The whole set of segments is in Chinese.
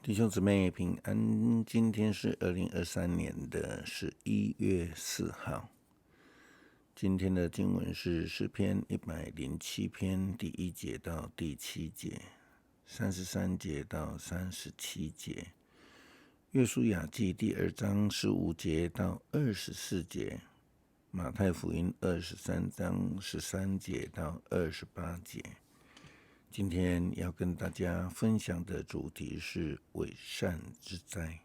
弟兄姊妹平安，今天是2023年的11月4号。今天的经文是诗篇107篇第1节到第7节，33节到37节，约书亚记第2章15节到24节，马太福音23章13节到28节。今天要跟大家分享的主题是伪善之灾，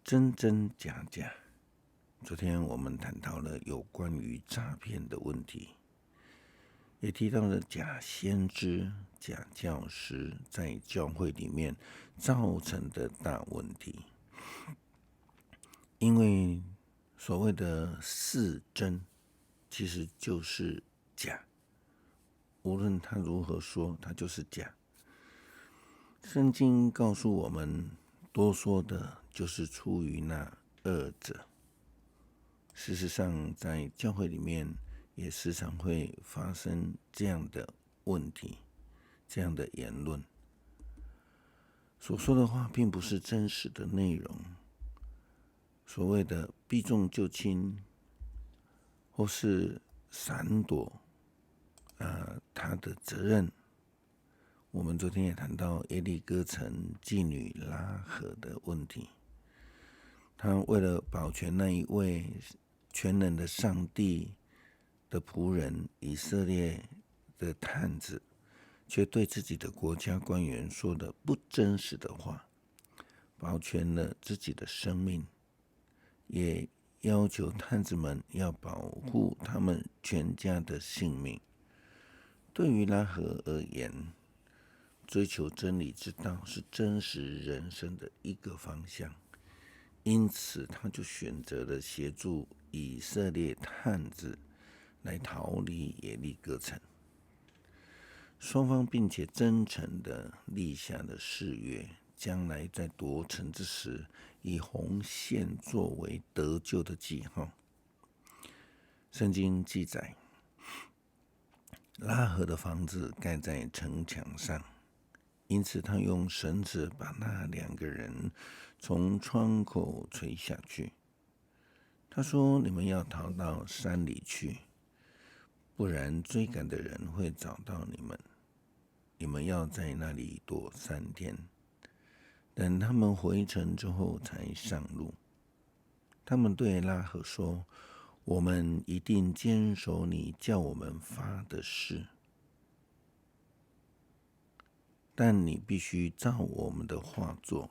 真真假假。昨天我们谈到了有关于诈骗的问题，也提到了假先知、假教师在教会里面造成的大问题。因为所谓的是真，其实就是假。无论他如何说，他就是假。圣经告诉我们，多说的就是出于那恶者。事实上，在教会里面也时常会发生这样的问题，这样的言论。所说的话并不是真实的内容。所谓的避重就轻，或是闪躲他的责任。我们昨天也谈到耶利哥城妓女拉合的问题，他为了保全那一位全能的上帝的仆人以色列的探子，却对自己的国家官员说的不真实的话，保全了自己的生命，也要求探子们要保护他们全家的性命。对于拉合而言，追求真理之道是真实人生的一个方向，因此他就选择了协助以色列探子来逃离耶利哥城。双方并且真诚地立下了誓约，将来在夺城之时，以红线作为得救的记号。圣经记载，拉合的房子盖在城墙上，因此他用绳子把那2个人从窗口垂下去。他说：你们要逃到山里去，不然追赶的人会找到你们。你们要在那里躲3天，等他们回城之后才上路。他们对拉合说：我们一定坚守你叫我们发的誓，但你必须照我们的话做。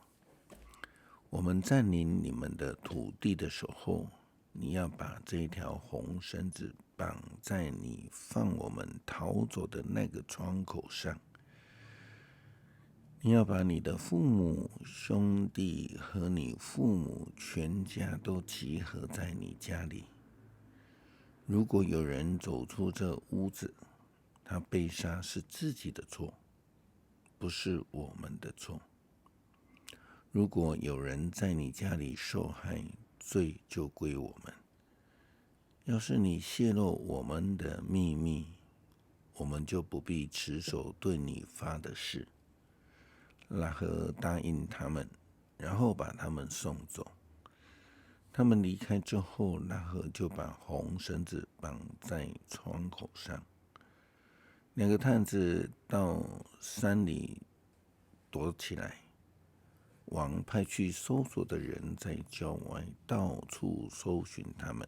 我们占领你们的土地的时候，你要把这一条红绳子绑在你放我们逃走的那个窗口上。你要把你的父母、兄弟和你父母全家都集合在你家里。如果有人走出这屋子，他被杀是自己的错，不是我们的错。如果有人在你家里受害，罪就归我们。要是你泄露我们的秘密，我们就不必持守对你发的誓。拉合答应他们，然后把他们送走。他们离开之后，拉合就把红绳子绑在窗口上。2个探子到山里躲起来，王派去搜索的人在郊外到处搜寻他们，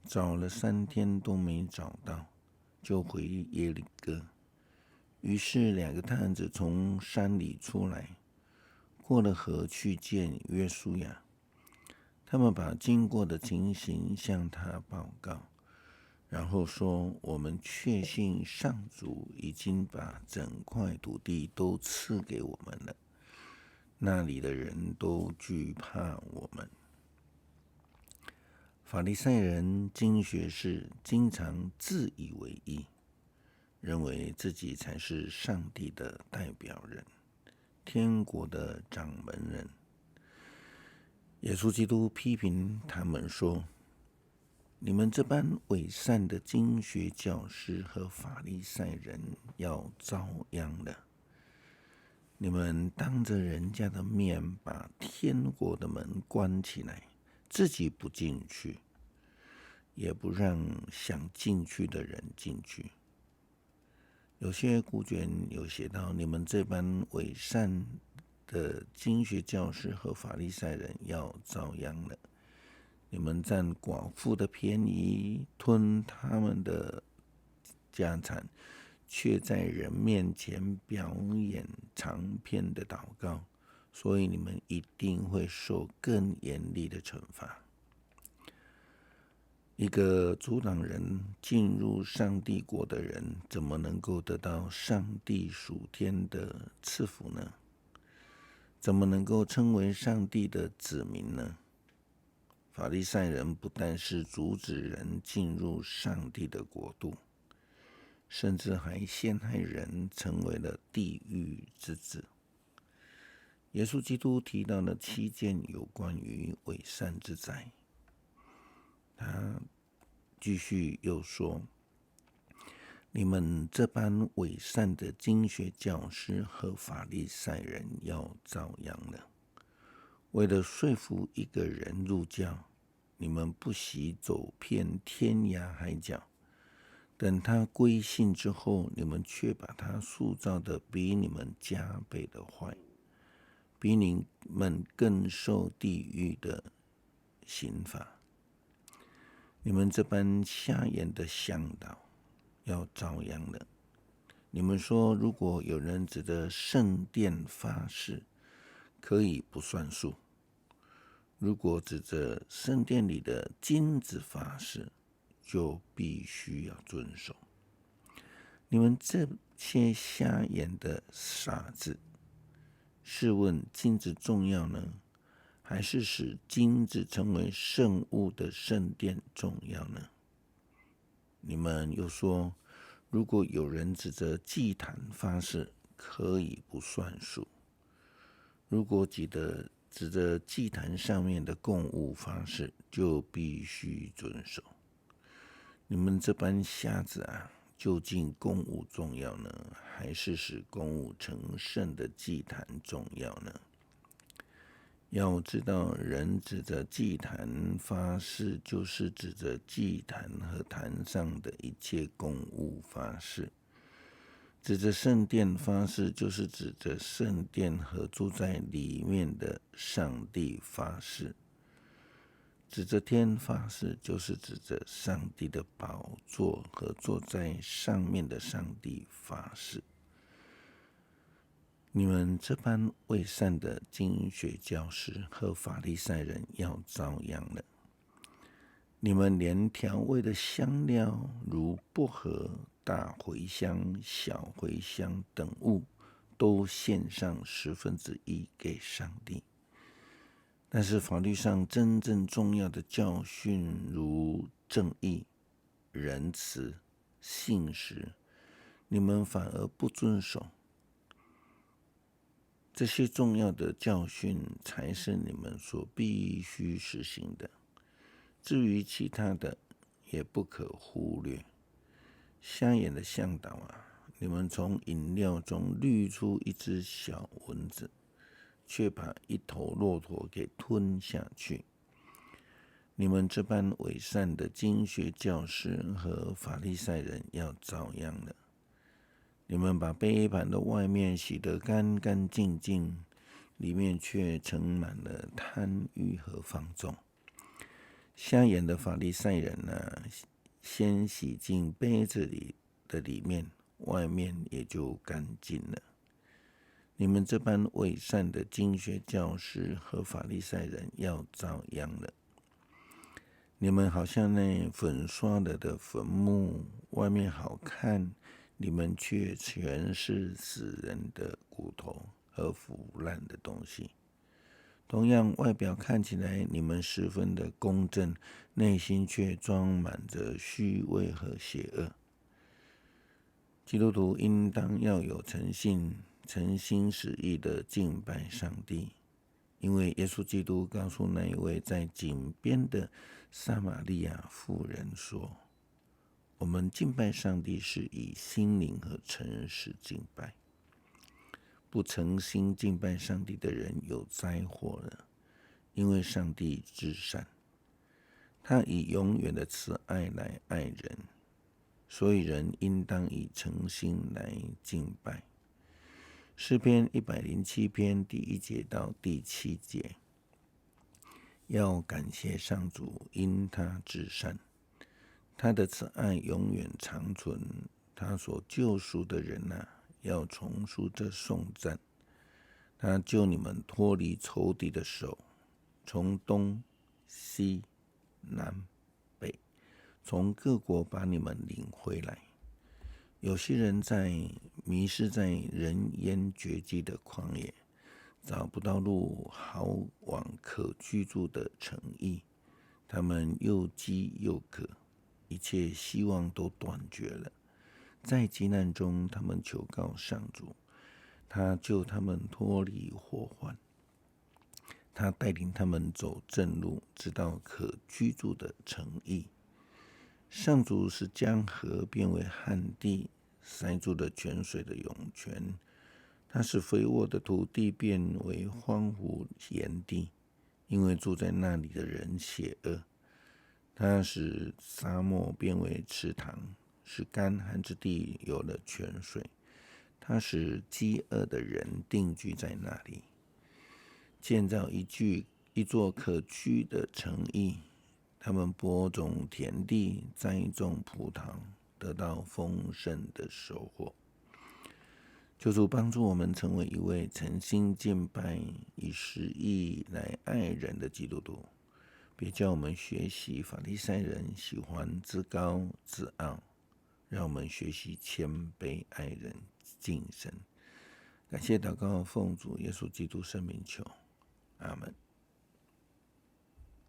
找了3天都没找到，就回耶利哥。于是2个探子从山里出来，过了河去见约书亚。他们把经过的情形向他报告，然后说：我们确信上主已经把整块土地都赐给我们了，那里的人都惧怕我们。法利赛人、经学士经常自以为义，认为自己才是上帝的代表人，天国的掌门人。耶稣基督批评他们说：你们这般伪善的经学教师和法利赛人要遭殃了。你们当着人家的面把天国的门关起来，自己不进去，也不让想进去的人进去。有些古卷有写到，你们这般伪善的经学教师和法利赛人要遭殃了。你们占寡妇的便宜，吞他们的家产，却在人面前表演长篇的祷告，所以你们一定会受更严厉的惩罚。一个阻挡人进入上帝国的人，怎么能够得到上帝属天的赐福呢？怎么能够称为上帝的子民呢？法利赛人不但是阻止人进入上帝的国度，甚至还陷害人成为了地狱之子。耶稣基督提到了7件有关于伪善之灾。他继续又说，你们这般伪善的经学教师和法利赛人要遭殃了。为了说服一个人入教，你们不惜走遍天涯海角，等他归信之后，你们却把他塑造的比你们加倍的坏，比你们更受地狱的刑罚。你们这般瞎眼的向导要遭殃了。你们说，如果有人指着圣殿发誓，可以不算数；如果指着圣殿里的金子发誓，就必须要遵守。你们这些瞎眼的傻子，试问金子重要呢，还是使金子成为圣物的圣殿重要呢？你们又说，如果有人指着祭坛发誓，可以不算数；如果指着祭坛上面的供物发誓，就必须遵守。你们这般瞎子啊，究竟供物重要呢，还是使供物成圣的祭坛重要呢？要知道，人指着祭坛发誓，就是指着祭坛和坛上的一切供物发誓；指着圣殿发誓，就是指着圣殿和住在里面的上帝发誓；指着天发誓，就是指着上帝的宝座和坐在上面的上帝发誓。你们这般伪善的经学教师和法利赛人要遭殃了。你们连调味的香料，如薄荷、大茴香、小茴香等物，都献上1/10给上帝。但是法律上真正重要的教训，如正义、仁慈、信实，你们反而不遵守。这些重要的教训才是你们所必须实行的。至于其他的，也不可忽略。瞎眼的向导啊，你们从饮料中滤出一只小蚊子，却把一头骆驼给吞下去。你们这般伪善的经学教师和法利赛人要遭殃了。你们把杯盘的外面洗得干干净净，里面却盛满了贪欲和放纵。瞎眼的法利赛人啊，先洗净杯子里的里面，外面也就干净了。你们这般伪善的经学教师和法利赛人要遭殃了。你们好像那粉刷了的坟墓，外面好看，你们却全是死人的骨头和腐烂的东西。同样，外表看起来你们十分的公正，内心却装满着虚伪和邪恶。基督徒应当要有诚心实意的敬拜上帝，因为耶稣基督告诉那一位在井边的撒玛利亚妇人说，我们敬拜上帝是以心灵和诚实敬拜。不诚心敬拜上帝的人有灾祸了，因为上帝至善，他以永远的慈爱来爱人，所以人应当以诚心来敬拜。诗篇107篇第1节到第7节，要感谢上主，因他至善，他的慈爱永远长存，他所救赎的人要重述这颂赞。他救你们脱离仇敌的手，从东西南北，从各国把你们领回来。有些人迷失在人烟绝迹的旷野，找不到路好往可居住的城邑，他们又饥又渴，一切希望都断绝了。在急难中，他们求告上主，他救他们脱离祸患，他带领他们走正路，直到可居住的城邑。上主是江河变为旱地，塞住了泉水的涌泉。他使肥沃的土地变为荒芜盐地，因为住在那里的人邪恶。他使沙漠变为池塘，使干旱之地有了泉水。他使饥饿的人定居在那里，建造一座可居的城邑。他们播种田地，栽种葡萄，得到丰盛的收获。求主帮助我们成为一位诚心敬拜、以实意来爱人的基督徒，别叫我们学习法利赛人喜欢自高自傲，让我们学习谦卑爱人敬神。感谢祷告，奉主耶稣基督圣名求，阿们。